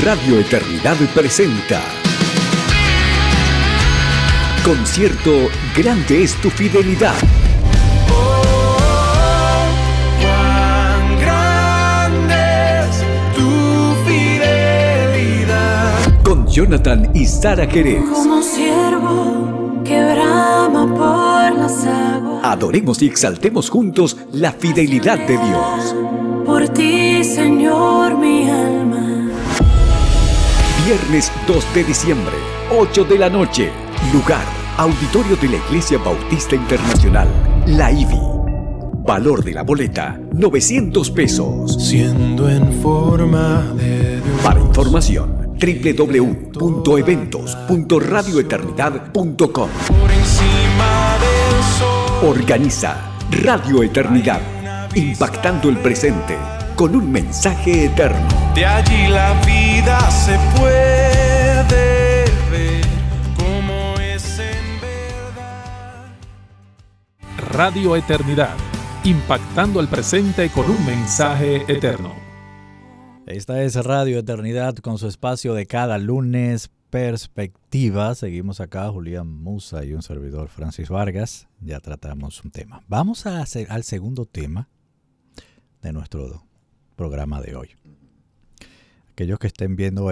Radio Eternidad presenta Concierto Grande es tu fidelidad. Oh, cuán grande es tu fidelidad. Con Jonathan y Sara Jerez. Como siervo que brama por las aguas. Adoremos y exaltemos juntos la fidelidad de Dios. Por ti, Señor, mi alma. Viernes 2 de diciembre, 8 de la noche. Lugar: Auditorio de la Iglesia Bautista Internacional, la IBI. Valor de la boleta: 900 pesos. Siendo en forma de Dios. Para información, www.eventos.radioeternidad.com. Por encima del sol. Organiza Radio Eternidad, impactando el presente con un mensaje eterno. De allí la vida se puede ver como es en verdad. Radio Eternidad, impactando el presente con un mensaje eterno. Esta es Radio Eternidad con su espacio de cada lunes, Perspectiva. Seguimos acá, Julián Musa y un servidor, Francis Vargas. Ya tratamos un tema. Vamos al segundo tema de nuestro programa de hoy. Aquellos que estén viendo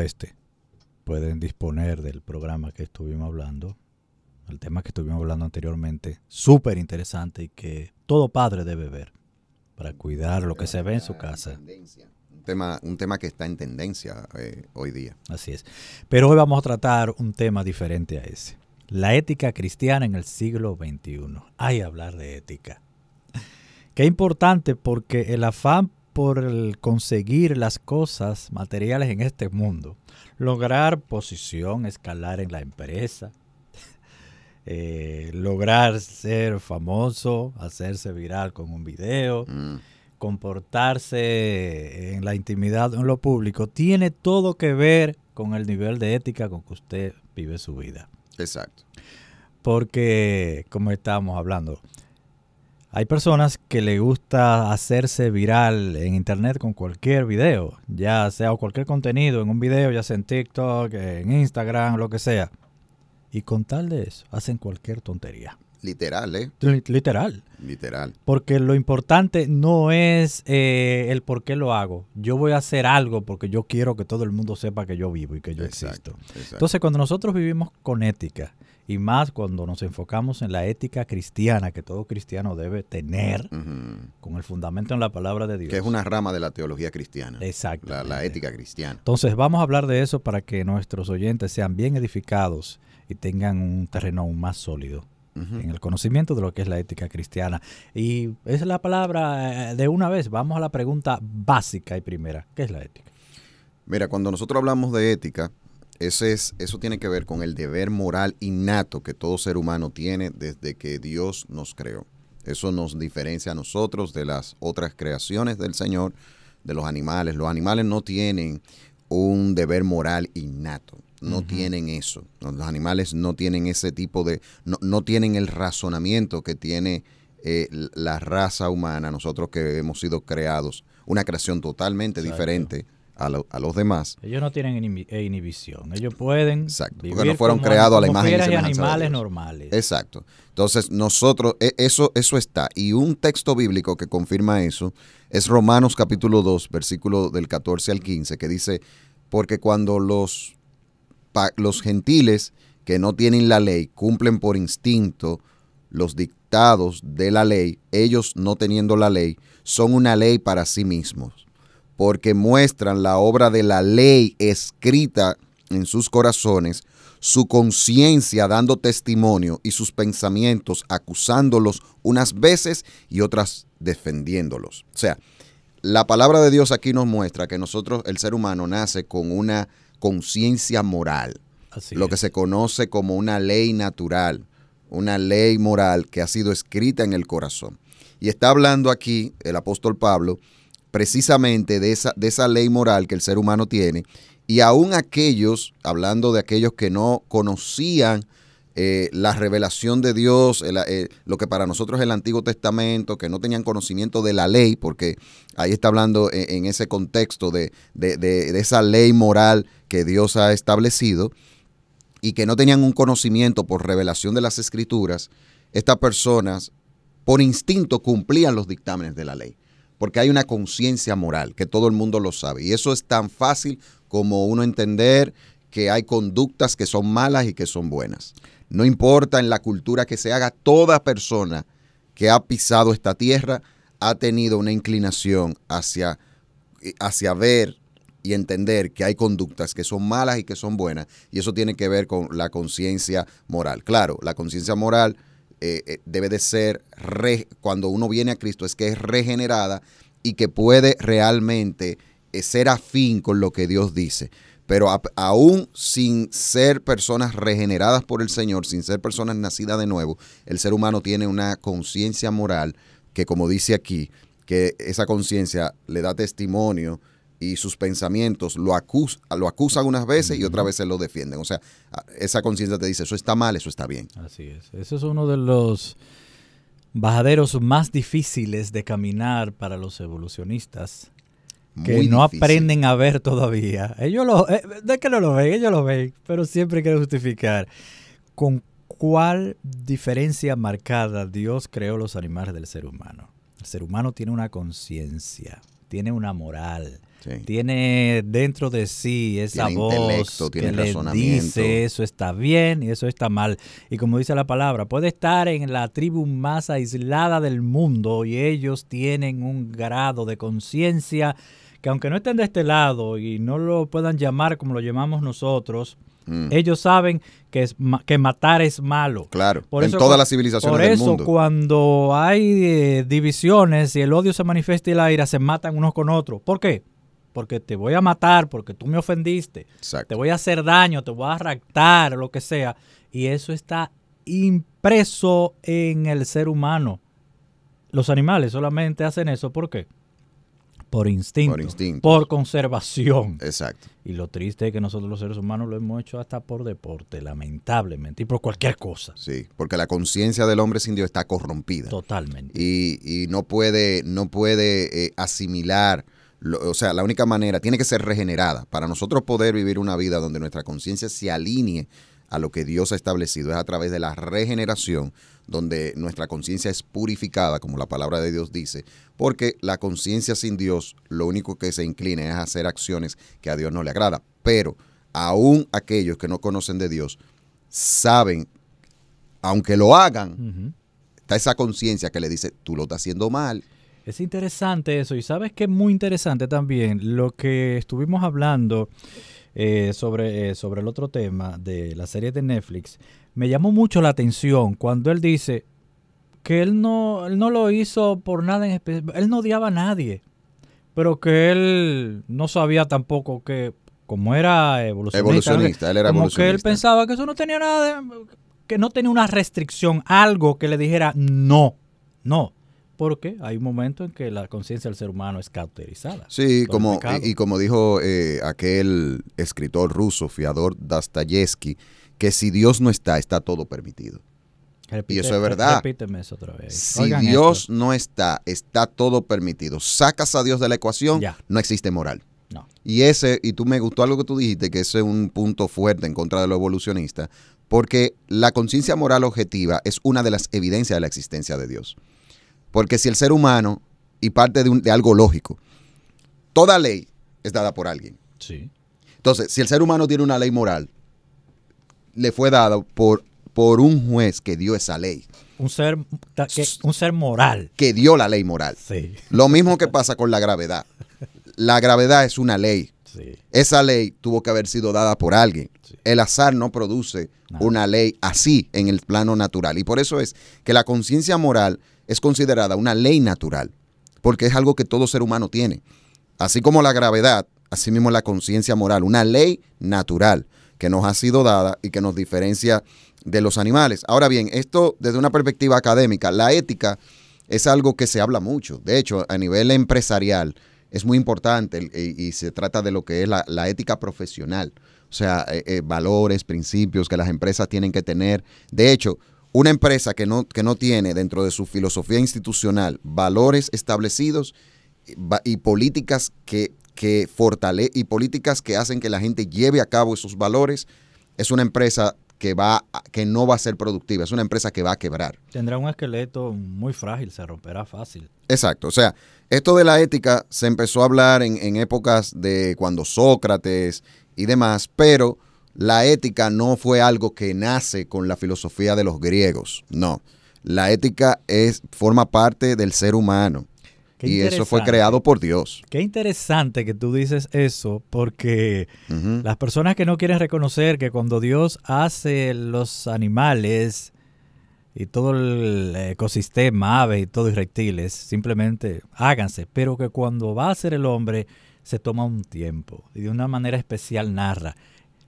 pueden disponer del programa que estuvimos hablando, el tema que estuvimos hablando anteriormente, súper interesante y que todo padre debe ver para cuidar lo que se ve en su casa. Un tema que está en tendencia hoy día. Así es. Pero hoy vamos a tratar un tema diferente a ese. La ética cristiana en el siglo XXI. Ay, hablar de ética. Qué importante, porque el afán por el conseguir las cosas materiales en este mundo, lograr posición, escalar en la empresa, lograr ser famoso, hacerse viral con un video, comportarse en la intimidad, en lo público, tiene todo que ver con el nivel de ética con que usted vive su vida. Exacto. Porque, como estábamos hablando, hay personas que les gusta hacerse viral en internet con cualquier video, ya sea cualquier contenido en un video, ya sea en TikTok, en Instagram, lo que sea. Y con tal de eso, hacen cualquier tontería. Literal, ¿eh? Literal. Literal. Porque lo importante no es el por qué lo hago. Yo voy a hacer algo porque yo quiero que todo el mundo sepa que yo vivo y que yo existo. Exacto. Entonces, cuando nosotros vivimos con ética, y más cuando nos enfocamos en la ética cristiana que todo cristiano debe tener, con el fundamento en la palabra de Dios. Que es una rama de la teología cristiana. Exacto. La ética cristiana. Entonces vamos a hablar de eso para que nuestros oyentes sean bien edificados y tengan un terreno aún más sólido en el conocimiento de lo que es la ética cristiana. Y esa es la palabra de una vez. Vamos a la pregunta básica y primera. ¿Qué es la ética? Mira, cuando nosotros hablamos de ética, eso tiene que ver con el deber moral innato que todo ser humano tiene desde que Dios nos creó. Eso nos diferencia a nosotros de las otras creaciones del Señor, de los animales. Los animales no tienen un deber moral innato, no tienen eso. Los animales no tienen ese tipo de... No tienen el razonamiento que tiene la raza humana, nosotros que hemos sido creados, una creación totalmente diferente a los demás. Ellos no tienen inhibición. Ellos pueden vivir porque no fueron creados a la imagen y semejanza de animales Dios. normales. Exacto. Entonces, nosotros, eso está. Y un texto bíblico que confirma eso es Romanos capítulo 2, versículo del 14 al 15, que dice, porque cuando los gentiles que no tienen la ley cumplen por instinto los dictados de la ley, ellos no teniendo la ley, son una ley para sí mismos, porque muestran la obra de la ley escrita en sus corazones, su conciencia dando testimonio y sus pensamientos acusándolos unas veces y otras defendiéndolos. O sea, la palabra de Dios aquí nos muestra que nosotros, el ser humano, nace con una conciencia moral, lo que se conoce como una ley natural, una ley moral que ha sido escrita en el corazón. Y está hablando aquí el apóstol Pablo precisamente de esa ley moral que el ser humano tiene, y aún aquellos, hablando de aquellos que no conocían la revelación de Dios, lo que para nosotros es el Antiguo Testamento, que no tenían conocimiento de la ley, porque ahí está hablando en ese contexto de esa ley moral que Dios ha establecido y que no tenían un conocimiento por revelación de las Escrituras, estas personas por instinto cumplían los dictámenes de la ley, porque hay una conciencia moral, que todo el mundo lo sabe. Y eso es tan fácil como uno entender que hay conductas que son malas y que son buenas. No importa en la cultura que se haga, toda persona que ha pisado esta tierra ha tenido una inclinación hacia ver y entender que hay conductas que son malas y que son buenas, y eso tiene que ver con la conciencia moral. Claro, la conciencia moral debe de ser, cuando uno viene a Cristo, es que es regenerada y que puede realmente ser afín con lo que Dios dice. Pero aún sin ser personas regeneradas por el Señor, sin ser personas nacidas de nuevo, el ser humano tiene una conciencia moral que, como dice aquí, que esa conciencia le da testimonio y sus pensamientos lo acusan unas veces y otras veces lo defienden. O sea, esa conciencia te dice, eso está mal, eso está bien. Así es. Eso es uno de los bajaderos más difíciles de caminar para los evolucionistas, que Muy no difícil. aprenden a ver todavía. Ellos no es que no lo ven, ellos lo ven, pero siempre quieren justificar con cuál diferencia marcada Dios creó los animales del ser humano. El ser humano tiene una conciencia, tiene una moral, Sí. tiene dentro de sí esa Tiene voz intelecto, tiene que le razonamiento. dice eso está bien y eso está mal. Y como dice la palabra, puede estar en la tribu más aislada del mundo y ellos tienen un grado de conciencia que, aunque no estén de este lado y no lo puedan llamar como lo llamamos nosotros, ellos saben que matar es malo. Claro, Por en eso, todas las civilizaciones del mundo. Por eso, cuando hay divisiones y el odio se manifiesta y la ira, se matan unos con otros. ¿Por qué? Porque te voy a matar, porque tú me ofendiste. Exacto. Te voy a hacer daño, te voy a raptar, lo que sea. Y eso está impreso en el ser humano. Los animales solamente hacen eso, ¿por qué? Por instinto, Por instinto. por conservación. Exacto. Y lo triste es que nosotros los seres humanos lo hemos hecho hasta por deporte, lamentablemente, y por cualquier cosa. Sí, porque la conciencia del hombre sin Dios está corrompida. Totalmente. Y no puede asimilar, o sea, la única manera, tiene que ser regenerada. Para nosotros poder vivir una vida donde nuestra conciencia se alinee a lo que Dios ha establecido, es a través de la regeneración, donde nuestra conciencia es purificada, como la palabra de Dios dice, porque la conciencia sin Dios, lo único que se inclina es a hacer acciones que a Dios no le agrada. Pero aún aquellos que no conocen de Dios saben, aunque lo hagan, está esa conciencia que le dice, tú lo estás haciendo mal. Es interesante eso, y sabes que es muy interesante también lo que estuvimos hablando sobre el otro tema de la serie de Netflix. Me llamó mucho la atención cuando él dice que él no lo hizo por nada en especial, él no odiaba a nadie, pero que él no sabía tampoco que, como era evolucionista, él era como evolucionista. que él pensaba que eso no tenía nada que no tenía una restricción, algo que le dijera no, porque hay un momento en que la conciencia del ser humano es cauterizada. Sí, por el pecado. y como dijo aquel escritor ruso, Fyodor Dostoyevsky, que si Dios no está, está todo permitido. Y eso es verdad. Repíteme eso otra vez. Si Oigan Dios esto. no está, está todo permitido. Sacas a Dios de la ecuación, Ya. no existe moral. No. Y tú me gustó algo que tú dijiste, que ese es un punto fuerte en contra de lo evolucionista, porque la conciencia moral objetiva es una de las evidencias de la existencia de Dios. Porque si el ser humano, y parte de algo lógico, toda ley es dada por alguien. Sí. Entonces, si el ser humano tiene una ley moral, le fue dada por un juez que dio esa ley, Un ser moral. que dio la ley moral. Sí. Lo mismo que pasa con la gravedad. La gravedad es una ley. Sí. Esa ley tuvo que haber sido dada por alguien. Sí. El azar no produce una ley así en el plano natural. Y por eso es que la conciencia moral es considerada una ley natural, porque es algo que todo ser humano tiene. Así como la gravedad, así mismo la conciencia moral, una ley natural que nos ha sido dada y que nos diferencia de los animales. Ahora bien, esto desde una perspectiva académica, la ética es algo que se habla mucho. De hecho, a nivel empresarial es muy importante y se trata de lo que es la ética profesional. O sea, valores, principios que las empresas tienen que tener. De hecho, una empresa que no tiene dentro de su filosofía institucional valores establecidos y políticas que que fortalece y políticas que hacen que la gente lleve a cabo esos valores, es una empresa que no va a ser productiva, es una empresa que va a quebrar. Tendrá un esqueleto muy frágil, se romperá fácil. Exacto, o sea, esto de la ética se empezó a hablar en épocas de cuando Sócrates y demás, pero la ética no fue algo que nace con la filosofía de los griegos, no. La ética forma parte del ser humano. Y eso fue creado por Dios. Qué interesante que tú dices eso, porque las personas que no quieren reconocer que cuando Dios hace los animales y todo el ecosistema, aves y todo y reptiles, simplemente háganse, pero que cuando va a hacer el hombre se toma un tiempo y de una manera especial narra.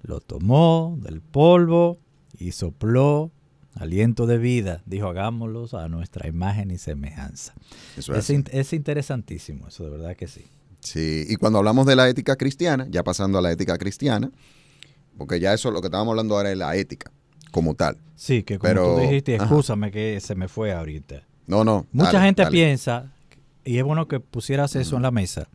Lo tomó del polvo y sopló aliento de vida, dijo, hagámoslos a nuestra imagen y semejanza. Es interesantísimo eso, de verdad que sí. Sí, y cuando hablamos de la ética cristiana, ya pasando a la ética cristiana, porque ya eso, lo que estábamos hablando ahora es la ética, como tal. Sí, que como tú dijiste, excúsame que se me fue ahorita. No. Mucha gente piensa, y es bueno que pusieras eso en la mesa,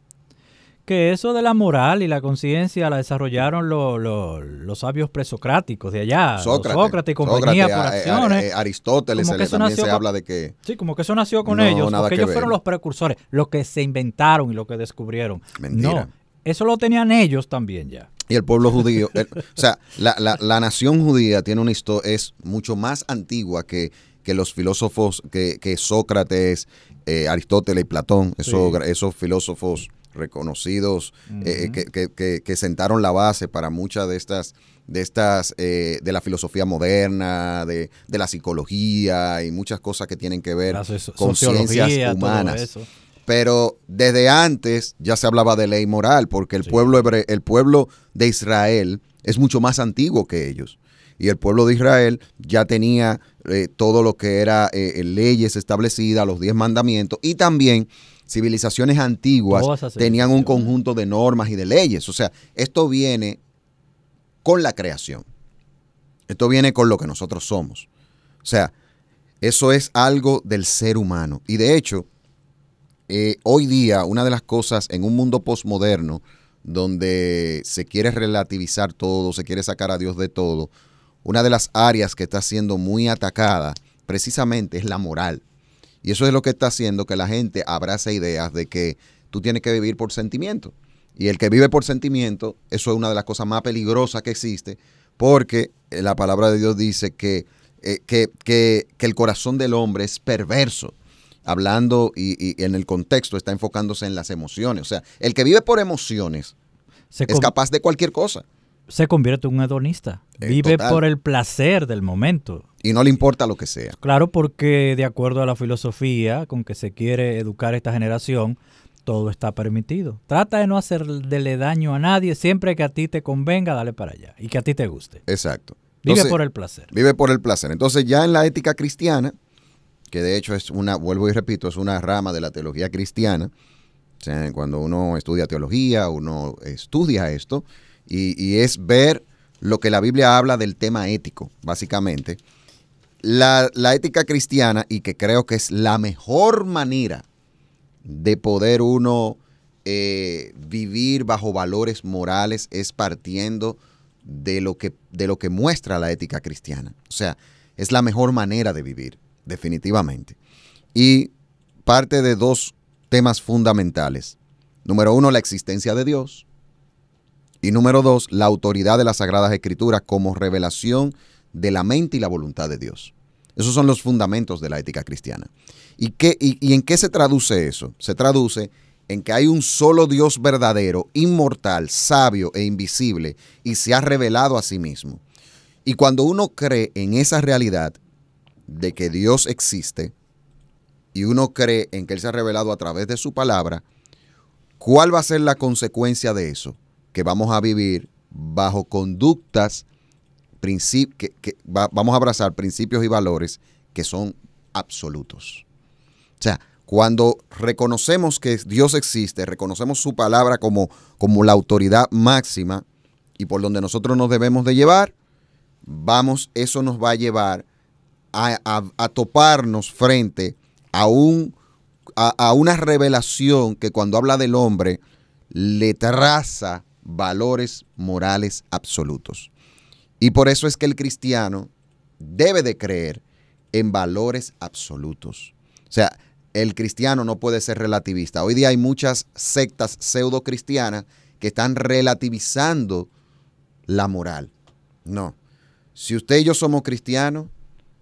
que eso de la moral y la conciencia la desarrollaron los sabios presocráticos de allá, Sócrates y compañía por acciones. Aristóteles también se habla de que... Sí, como que eso nació con ellos, porque ellos fueron los precursores, los que se inventaron y los que descubrieron. Mentira. No, eso lo tenían ellos también ya. Y el pueblo judío, o sea, la nación judía tiene una historia, es mucho más antigua que los filósofos, que Sócrates, Aristóteles y Platón, esos filósofos reconocidos que sentaron la base para muchas de estas de la filosofía moderna, de la psicología y muchas cosas que tienen que ver con ciencias humanas. Pero desde antes ya se hablaba de ley moral, porque el pueblo de Israel es mucho más antiguo que ellos. Y el pueblo de Israel ya tenía todo lo que era leyes establecidas, los 10 mandamientos, y también civilizaciones antiguas tenían un conjunto de normas y de leyes. O sea, esto viene con la creación. Esto viene con lo que nosotros somos. O sea, eso es algo del ser humano. Y de hecho, hoy día, una de las cosas en un mundo posmoderno, donde se quiere relativizar todo, se quiere sacar a Dios de todo, una de las áreas que está siendo muy atacada precisamente es la moral. Y eso es lo que está haciendo que la gente abrace ideas de que tú tienes que vivir por sentimiento. Y el que vive por sentimiento, eso es una de las cosas más peligrosas que existe, porque la palabra de Dios dice que el corazón del hombre es perverso. Hablando y en el contexto está enfocándose en las emociones. O sea, el que vive por emociones es capaz de cualquier cosa. Se convierte en un hedonista. Vive por el placer del momento. Y no le importa lo que sea. Claro, porque de acuerdo a la filosofía con que se quiere educar esta generación, todo está permitido. Trata de no hacerle daño a nadie. Siempre que a ti te convenga, dale para allá. Y que a ti te guste. Exacto. Entonces, vive por el placer. Vive por el placer. Entonces ya en la ética cristiana, que de hecho es vuelvo y repito, es una rama de la teología cristiana. O sea, cuando uno estudia teología, uno estudia esto, y es ver lo que la Biblia habla del tema ético, básicamente. La ética cristiana, y que creo que es la mejor manera de poder uno vivir bajo valores morales, es partiendo de lo que muestra la ética cristiana. O sea, es la mejor manera de vivir, definitivamente. Y parte de 2 temas fundamentales. Número 1, la existencia de Dios. Y número 2, la autoridad de las Sagradas Escrituras como revelación de la mente y la voluntad de Dios. Esos son los fundamentos de la ética cristiana. ¿Y en qué se traduce eso? Se traduce en que hay un solo Dios verdadero, inmortal, sabio e invisible, y se ha revelado a sí mismo. Y cuando uno cree en esa realidad de que Dios existe, y uno cree en que Él se ha revelado a través de su palabra, ¿cuál va a ser la consecuencia de eso? Que vamos a vivir bajo conductas, vamos a abrazar principios y valores que son absolutos. O sea, cuando reconocemos que Dios existe, reconocemos su palabra como la autoridad máxima y por donde nosotros nos debemos de llevar, eso nos va a llevar a toparnos frente a una revelación que cuando habla del hombre, le traza valores morales absolutos. Y por eso es que el cristiano debe de creer en valores absolutos. O sea, el cristiano no puede ser relativista. Hoy día hay muchas sectas pseudo cristianas que están relativizando la moral. No. Si usted y yo somos cristianos,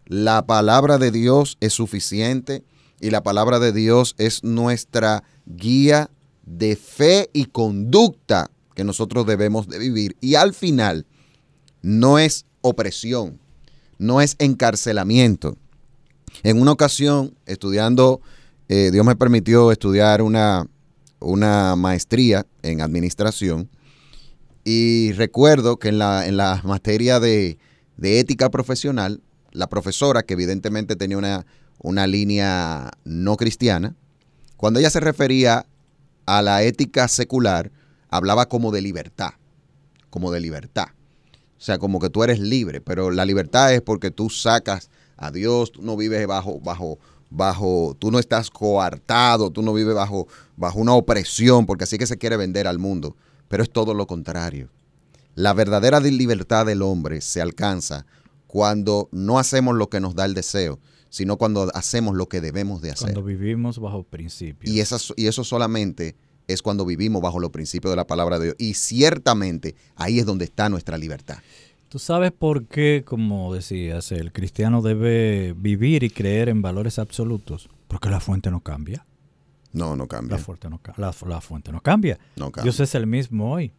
la palabra de Dios es suficiente y la palabra de Dios es nuestra guía de fe y conducta que nosotros debemos de vivir. Y al final, no es opresión, no es encarcelamiento. En una ocasión, estudiando, Dios me permitió estudiar una maestría en administración y recuerdo que en la materia de ética profesional, la profesora, que evidentemente tenía una línea no cristiana, cuando ella se refería a la ética secular, hablaba como de libertad, como de libertad. O sea, como que tú eres libre, pero la libertad es porque tú sacas a Dios, tú no vives bajo, tú no estás coartado, tú no vives bajo una opresión, porque así que se quiere vender al mundo. Pero es todo lo contrario. La verdadera libertad del hombre se alcanza cuando no hacemos lo que nos da el deseo, sino cuando hacemos lo que debemos de hacer. Cuando vivimos bajo principios. Y eso solamente es cuando vivimos bajo los principios de la palabra de Dios. Y ciertamente ahí es donde está nuestra libertad. ¿Tú sabes por qué, como decías, el cristiano debe vivir y creer en valores absolutos? Porque la fuente no cambia. No cambia. La fuente no cambia. No cambia. Dios es el mismo hoy.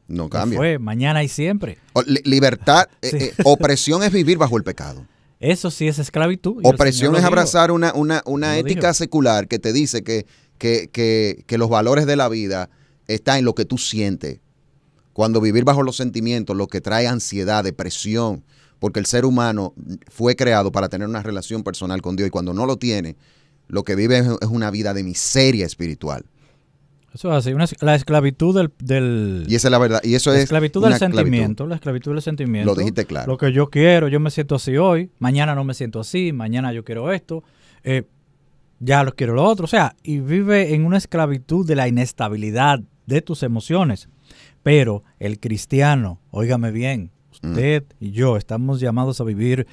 No cambia. Fue, mañana y siempre. Libertad, Sí. Opresión es vivir bajo el pecado. Eso sí es esclavitud. Opresión es abrazar una ética secular que te dice que los valores de la vida están en lo que tú sientes. Cuando vivir bajo los sentimientos, lo que trae ansiedad, depresión, porque el ser humano fue creado para tener una relación personal con Dios y cuando no lo tiene, lo que vive es una vida de miseria espiritual. Eso es así, la esclavitud del Y esa es la verdad. Y eso la es esclavitud del sentimiento, la esclavitud del sentimiento. Lo dijiste claro. Lo que yo quiero, yo me siento así hoy, mañana no me siento así, mañana yo quiero esto, ya lo quiero lo otro. O sea, y vive en una esclavitud de la inestabilidad de tus emociones. Pero el cristiano, óigame bien, usted y yo estamos llamados a vivir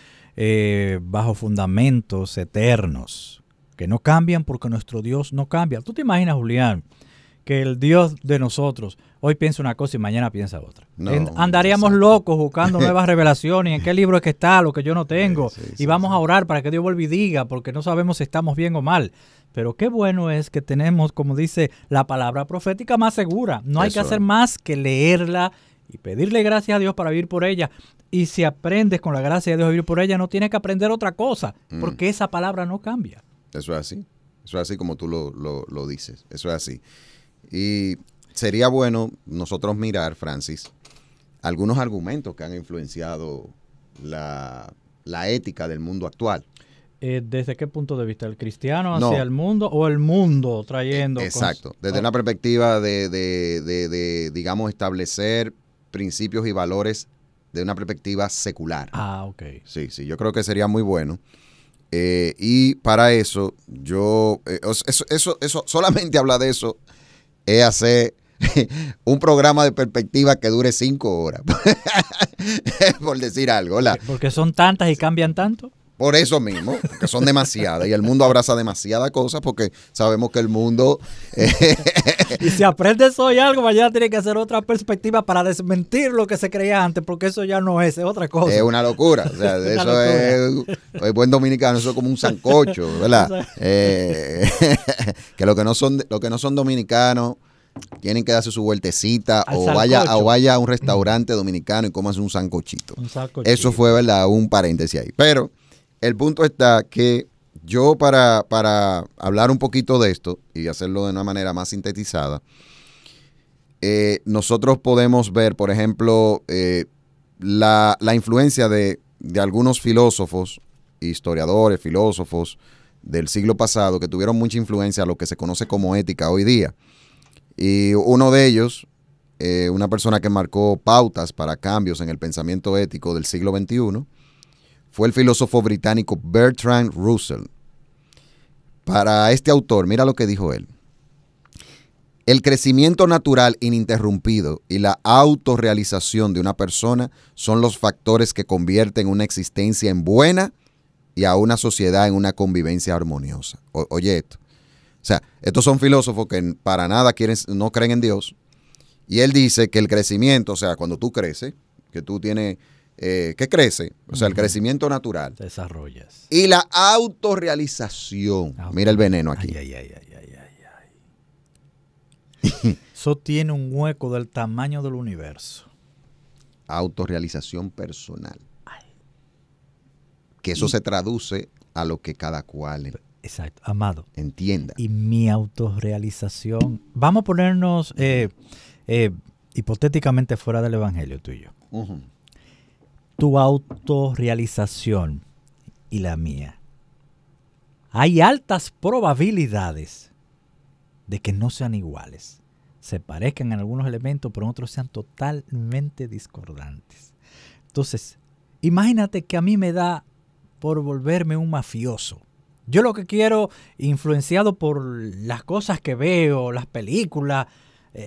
bajo fundamentos eternos, que no cambian porque nuestro Dios no cambia. ¿Tú te imaginas, Julián, que el Dios de nosotros hoy piensa una cosa y mañana piensa otra? No, andaríamos locos buscando nuevas revelaciones, en qué libro es que está, lo que yo no tengo, y vamos a orar para que Dios vuelva y diga, porque no sabemos si estamos bien o mal. Pero qué bueno es que tenemos, como dice, la palabra profética más segura. No hay que hacer más que leerla y pedirle gracias a Dios para vivir por ella. Y si aprendes con la gracia de Dios a vivir por ella, no tienes que aprender otra cosa, porque esa palabra no cambia. Eso es así. Eso es así como tú lo dices. Eso es así. Y sería bueno nosotros mirar, Francis, algunos argumentos que han influenciado la ética del mundo actual. ¿Desde qué punto de vista? ¿El cristiano hacia el mundo o el mundo trayendo? Exacto. Desde una perspectiva de, digamos, establecer principios y valores de una perspectiva secular. Ah, ok. Sí, yo creo que sería muy bueno. Y para eso, eso solamente habla de eso, es hacer un programa de perspectiva que dure 5 horas. Por decir algo, ¿verdad? Porque son tantas y cambian tanto. Por eso mismo, porque son demasiadas y el mundo abraza demasiadas cosas porque sabemos que el mundo... Y si aprendes hoy algo, mañana tienes que hacer otra perspectiva para desmentir lo que se creía antes, porque eso ya no es otra cosa. Es una locura, o sea, eso es buen dominicano, eso es como un sancocho, ¿verdad? Que lo que no son dominicanos tienen que darse su vueltecita o vaya a un restaurante dominicano y comas un sancochito. Eso fue, ¿verdad? Un paréntesis ahí. Pero el punto está que yo para hablar un poquito de esto y hacerlo de una manera más sintetizada, nosotros podemos ver, por ejemplo, la influencia de algunos filósofos, historiadores, filósofos del siglo pasado que tuvieron mucha influencia a lo que se conoce como ética hoy día. Y uno de ellos, una persona que marcó pautas para cambios en el pensamiento ético del siglo XXI, fue el filósofo británico Bertrand Russell. Para este autor, mira lo que dijo él. El crecimiento natural ininterrumpido y la autorrealización de una persona son los factores que convierten una existencia en buena y a una sociedad en una convivencia armoniosa. Oye esto. O sea, estos son filósofos que para nada no creen en Dios. Y él dice que el crecimiento, o sea, cuando tú creces, que tú tienes, ¿qué crece? O sea, el crecimiento natural. Te desarrollas. Y la autorrealización. Mira el veneno aquí. Eso tiene un hueco del tamaño del universo. Autorrealización personal. Que eso se traduce a lo que cada cual exacto, amado. Entienda. Y mi autorrealización. Vamos a ponernos hipotéticamente fuera del evangelio tú y yo. Tu autorrealización y la mía. Hay altas probabilidades de que no sean iguales. Se parezcan en algunos elementos, pero en otros sean totalmente discordantes. Entonces, imagínate que a mí me da por volverme un mafioso. Yo lo que quiero, influenciado por las cosas que veo, las películas,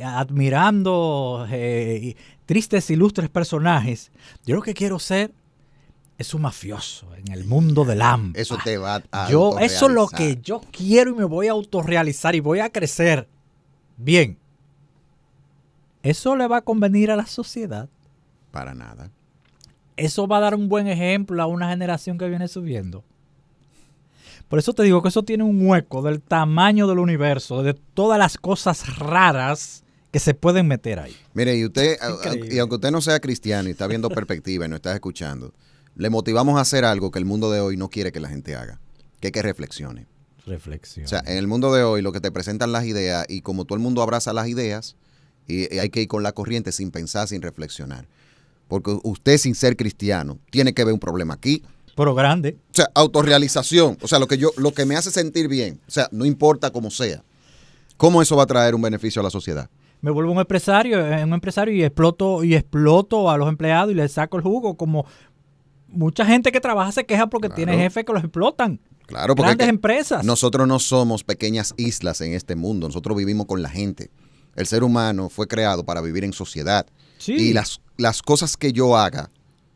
admirando tristes, ilustres personajes, yo lo que quiero ser es un mafioso en el mundo del hambre. Eso te va a eso es lo que yo quiero y me voy a autorrealizar y voy a crecer. Bien. ¿Eso le va a convenir a la sociedad? Para nada. ¿Eso va a dar un buen ejemplo a una generación que viene subiendo? Por eso te digo que eso tiene un hueco del tamaño del universo, de todas las cosas raras que se pueden meter ahí. Mire, y aunque usted no sea cristiano y está viendo perspectiva y no está escuchando, le motivamos a hacer algo que el mundo de hoy no quiere que la gente haga, que reflexione. Reflexión. O sea, en el mundo de hoy lo que te presentan las ideas y como todo el mundo abraza las ideas, y hay que ir con la corriente sin pensar, sin reflexionar. Porque usted sin ser cristiano tiene que ver un problema aquí. Pero grande. O sea, autorrealización. O sea, lo que me hace sentir bien. O sea, no importa cómo sea. ¿Cómo eso va a traer un beneficio a la sociedad? Me vuelvo un empresario y exploto a los empleados y les saco el jugo. Como mucha gente que trabaja se queja porque tiene jefes que los explotan. Claro, porque grandes empresas. Nosotros no somos pequeñas islas en este mundo. Nosotros vivimos con la gente. El ser humano fue creado para vivir en sociedad. Sí. Y las cosas que yo haga,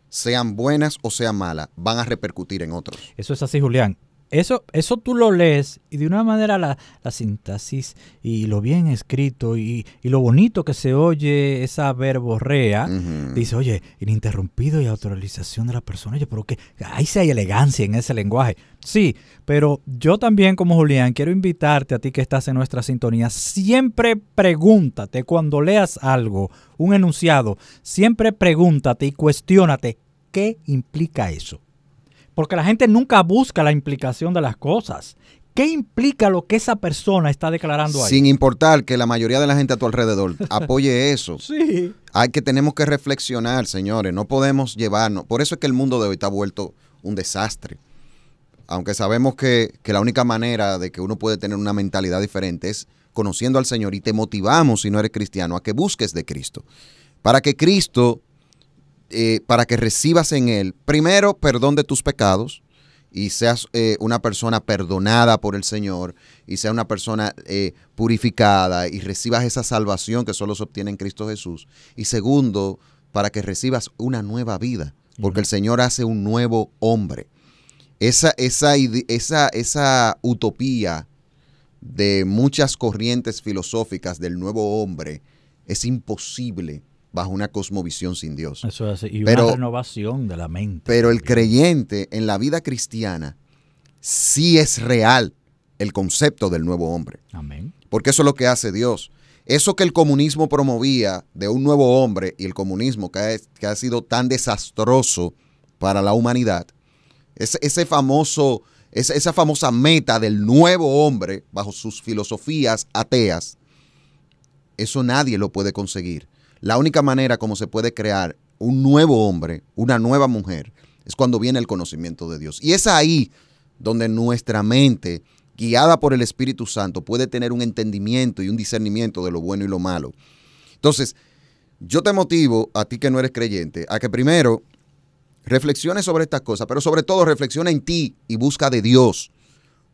sean buenas o sean malas, van a repercutir en otros. Eso es así, Julián. Eso tú lo lees y de una manera la sintaxis y lo bien escrito y lo bonito que se oye esa verborrea, dice, oye, ininterrumpido y autorrealización de la persona. Oye, pero que ahí sí hay elegancia en ese lenguaje. Sí, pero yo también como Julián quiero invitarte a ti que estás en nuestra sintonía. Siempre pregúntate cuando leas algo, un enunciado, siempre pregúntate y cuestiónate qué implica eso. Porque la gente nunca busca la implicación de las cosas. ¿Qué implica lo que esa persona está declarando ahí? Sin importar que la mayoría de la gente a tu alrededor apoye eso. Sí. Tenemos que reflexionar, señores. No podemos llevarnos. Por eso es que el mundo de hoy está vuelto un desastre. Aunque sabemos que la única manera de que uno puede tener una mentalidad diferente es conociendo al Señor, y te motivamos, si no eres cristiano, a que busques de Cristo. Para que Cristo... para que recibas en Él, primero, perdón de tus pecados y seas una persona perdonada por el Señor y sea una persona purificada y recibas esa salvación que solo se obtiene en Cristo Jesús. Y segundo, para que recibas una nueva vida, porque el Señor hace un nuevo hombre. Esa utopía de muchas corrientes filosóficas del nuevo hombre es imposible bajo una cosmovisión sin Dios. Eso es así. Y una renovación de la mente. Pero el creyente en la vida cristiana sí es real el concepto del nuevo hombre. Amén. Porque eso es lo que hace Dios. Eso que el comunismo promovía de un nuevo hombre y el comunismo que ha sido tan desastroso para la humanidad, esa famosa meta del nuevo hombre bajo sus filosofías ateas, eso nadie lo puede conseguir. La única manera como se puede crear un nuevo hombre, una nueva mujer, es cuando viene el conocimiento de Dios. Y es ahí donde nuestra mente, guiada por el Espíritu Santo, puede tener un entendimiento y un discernimiento de lo bueno y lo malo. Entonces, yo te motivo, a ti que no eres creyente, a que primero reflexiones sobre estas cosas, pero sobre todo reflexiona en ti y busca de Dios.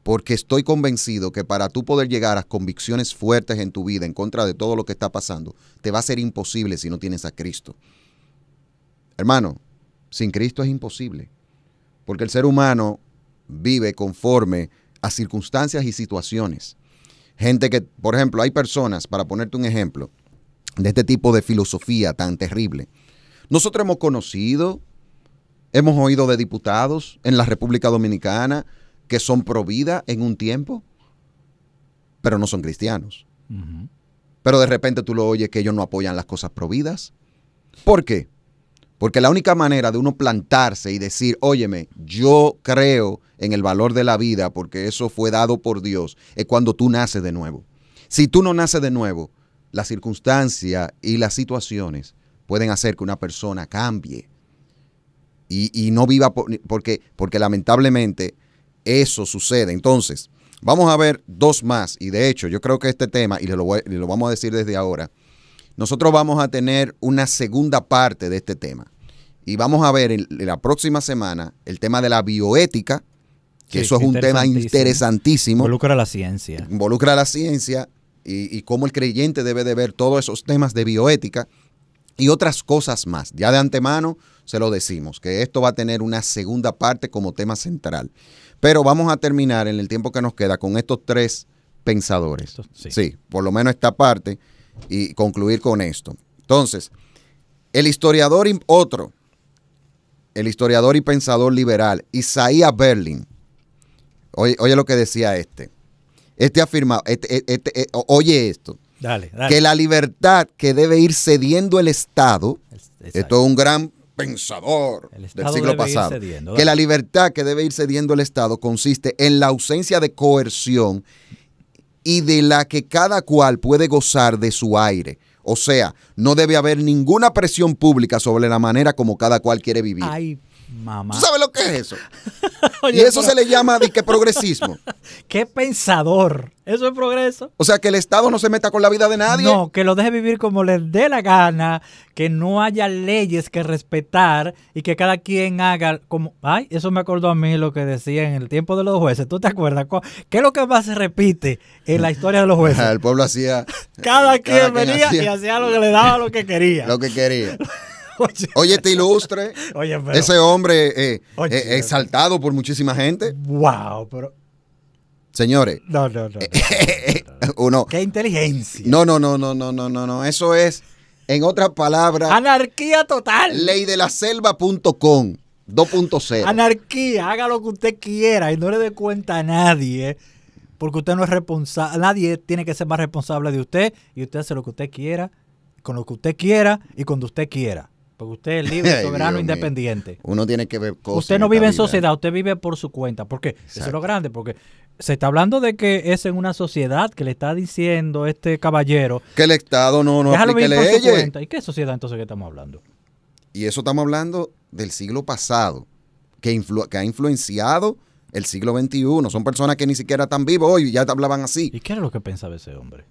porque estoy convencido que para tú poder llegar a convicciones fuertes en tu vida en contra de todo lo que está pasando, te va a ser imposible si no tienes a Cristo. Hermano, sin Cristo es imposible, porque el ser humano vive conforme a circunstancias y situaciones. Gente que, por ejemplo, hay personas, para ponerte un ejemplo, de este tipo de filosofía tan terrible. Nosotros hemos conocido, hemos oído de diputados en la República Dominicana que son pro vida en un tiempo, pero no son cristianos. Ujú. Pero de repente tú lo oyes que ellos no apoyan las cosas pro vidas. ¿Por qué? Porque la única manera de uno plantarse y decir, óyeme, yo creo en el valor de la vida porque eso fue dado por Dios, es cuando tú naces de nuevo. Si tú no naces de nuevo, las circunstancias y las situaciones pueden hacer que una persona cambie y no viva porque lamentablemente eso sucede. Entonces, vamos a ver dos más, y de hecho yo creo que este tema, y lo vamos a decir desde ahora, nosotros vamos a tener una segunda parte de este tema. Y vamos a ver en la próxima semana el tema de la bioética, que Sí, eso es un tema interesantísimo. Involucra la ciencia. Involucra a la ciencia y cómo el creyente debe de ver todos esos temas de bioética y otras cosas más. Ya de antemano se lo decimos, que esto va a tener una segunda parte como tema central. Pero vamos a terminar en el tiempo que nos queda con estos tres pensadores. Sí, por lo menos esta parte y concluir con esto. Entonces, el historiador y pensador liberal, Isaiah Berlin, oye lo que decía este afirmaba, oye esto, Dale. que la libertad que debe ir cediendo el Estado, Exacto. esto es un gran pensador El del Estado siglo debe ir pasado, cediendo, que dale. la libertad que debe ir cediendo el Estado consiste en la ausencia de coerción y de la que cada cual puede gozar de su aire. O sea, no debe haber ninguna presión pública sobre la manera como cada cual quiere vivir. Ay, mamá. ¿Tú sabes lo que es eso? Oye, Y eso pero- se le llama de que progresismo. ¡Qué pensador! ¿Eso es progreso? O sea, que el Estado no se meta con la vida de nadie. No, que lo deje vivir como le dé la gana, que no haya leyes que respetar y que cada quien haga como... Ay, eso me acordó a mí lo que decía en el tiempo de los jueces. ¿Tú te acuerdas? ¿Qué es lo que más se repite en la historia de los jueces? El pueblo hacía... Cada quien venía hacía y hacía lo que le daba lo que quería. lo que quería. Oye, Oye, este ilustre, oye, pero... ese hombre Oye, exaltado por muchísima gente. Wow, pero... Señores, No. uno... ¡Qué inteligencia! No. Eso es, en otras palabras, ¡Anarquía total! leydelaselva.com 2.0. Anarquía, haga lo que usted quiera y no le dé cuenta a nadie, porque usted no es responsable, nadie tiene que ser más responsable de usted y usted hace lo que usted quiera, con lo que usted quiera y cuando usted quiera, porque usted es libre, Ay, soberano, Dios mío. independiente. Uno tiene que ver cosas. Usted no vive en esta vida. sociedad, usted vive por su cuenta, porque eso es Exacto. lo grande, porque se está hablando de que es en una sociedad que le está diciendo este caballero, Que el Estado no déjalo aplique vivir por su leyes. cuenta. ¿Y qué sociedad entonces que estamos hablando? Y eso estamos hablando del siglo pasado, que ha influenciado el siglo XXI. Son personas que ni siquiera están vivos hoy y ya hablaban así. ¿Y qué era lo que pensaba ese hombre?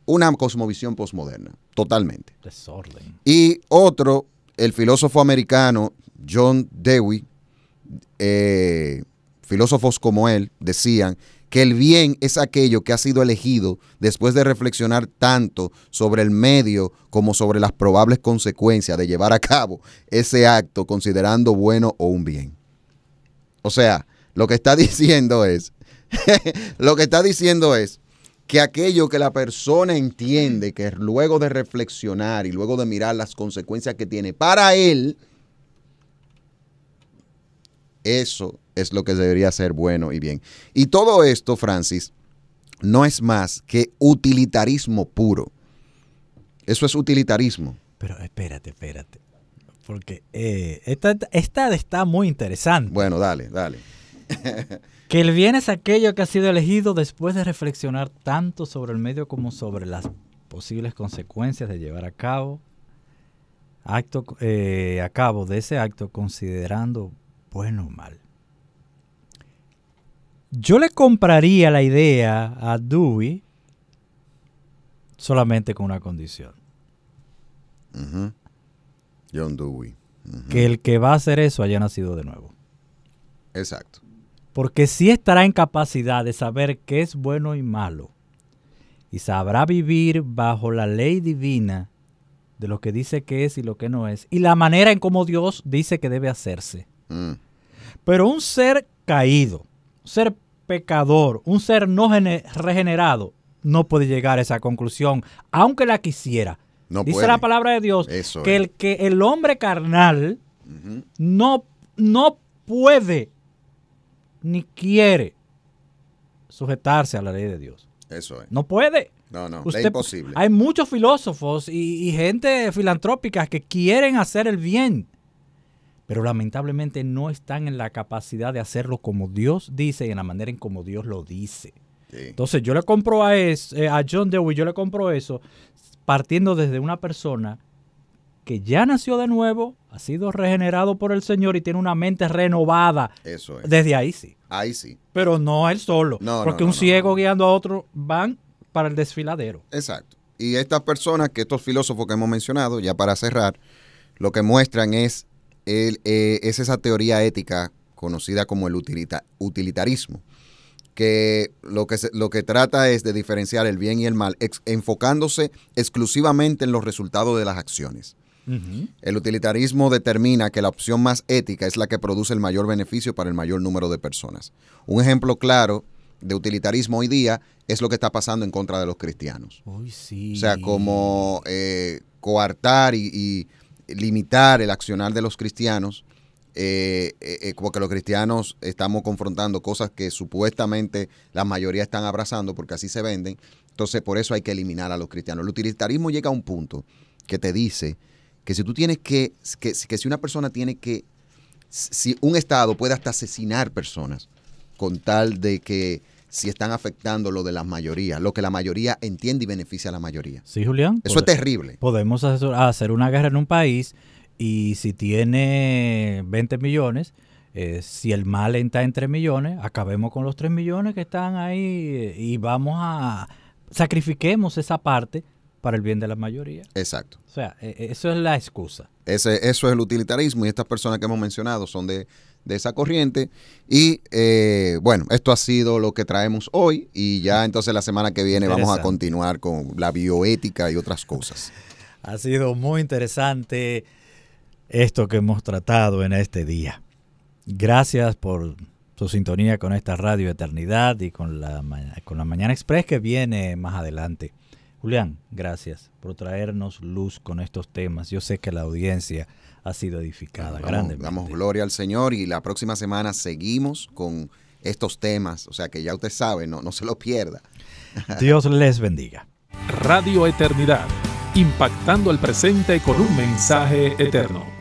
Una cosmovisión posmoderna, totalmente. Desorden. Y otro, el filósofo americano John Dewey, filósofos como él decían que el bien es aquello que ha sido elegido después de reflexionar tanto sobre el medio como sobre las probables consecuencias de llevar a cabo ese acto considerando bueno o un bien. O sea, lo que está diciendo es que aquello que la persona entiende que luego de reflexionar y luego de mirar las consecuencias que tiene para él, eso es lo que debería ser bueno y bien. Y todo esto, Francis, no es más que utilitarismo puro. Eso es utilitarismo. Pero espérate. Porque esta está muy interesante. Bueno, dale. Que el bien es aquello que ha sido elegido después de reflexionar tanto sobre el medio como sobre las posibles consecuencias de llevar a cabo de ese acto, considerando bueno o mal. Yo le compraría la idea a Dewey solamente con una condición. Ujú. John Dewey. Ujú. Que el que va a hacer eso haya nacido de nuevo. Exacto. porque sí estará en capacidad de saber qué es bueno y malo, y sabrá vivir bajo la ley divina de lo que dice que es y lo que no es, y la manera en cómo Dios dice que debe hacerse. Pero un ser caído, un ser pecador, un ser no regenerado, no puede llegar a esa conclusión, aunque la quisiera. No dice puede. la palabra de Dios Eso que es. el hombre carnal no puede ni quiere sujetarse a la ley de Dios. Eso es. No puede. No, es Usted, imposible. hay muchos filósofos y gente filantrópica que quieren hacer el bien, pero lamentablemente no están en la capacidad de hacerlo como Dios dice y en la manera en como Dios lo dice. Sí. Entonces yo le compro a John Dewey, yo le compro eso partiendo desde una persona que ya nació de nuevo, ha sido regenerado por el Señor y tiene una mente renovada. Eso es. Desde ahí sí. Ahí sí. Pero no él solo. No, porque no, un no, ciego no. guiando a otro van para el desfiladero. Exacto. Y estas personas, que estos filósofos que hemos mencionado, ya para cerrar, lo que muestran es esa teoría ética conocida como el utilitarismo, que lo que trata es de diferenciar el bien y el mal, enfocándose exclusivamente en los resultados de las acciones. El utilitarismo determina que la opción más ética es la que produce el mayor beneficio para el mayor número de personas. Un ejemplo claro de utilitarismo hoy día es lo que está pasando en contra de los cristianos. Uy, sí. O sea, como coartar y limitar el accionar de los cristianos, porque los cristianos estamos confrontando cosas que supuestamente la mayoría están abrazando porque así se venden. Entonces, por eso hay que eliminar a los cristianos. El utilitarismo llega a un punto que te dice que si tú tienes que si una persona tiene que, si un Estado puede hasta asesinar personas con tal de que si están afectando lo de la mayoría, lo que la mayoría entiende y beneficia a la mayoría. Sí, Julián. Eso es terrible. Podemos hacer una guerra en un país y si tiene 20 millones, si el mal está en 3 millones, acabemos con los 3 millones que están ahí y sacrifiquemos esa parte para el bien de la mayoría. Exacto. O sea, eso es la excusa. Eso es el utilitarismo y estas personas que hemos mencionado son de esa corriente. Y bueno, esto ha sido lo que traemos hoy y ya entonces la semana que viene vamos a continuar con la bioética y otras cosas. Ha sido muy interesante esto que hemos tratado en este día. Gracias por su sintonía con esta Radio Eternidad y con la Mañana Express que viene más adelante. Julián, gracias por traernos luz con estos temas. Yo sé que la audiencia ha sido edificada grandemente. Damos gloria al Señor y la próxima semana seguimos con estos temas. O sea que ya usted sabe, no se lo pierda. Dios les bendiga. Radio Eternidad, impactando el presente con un mensaje eterno.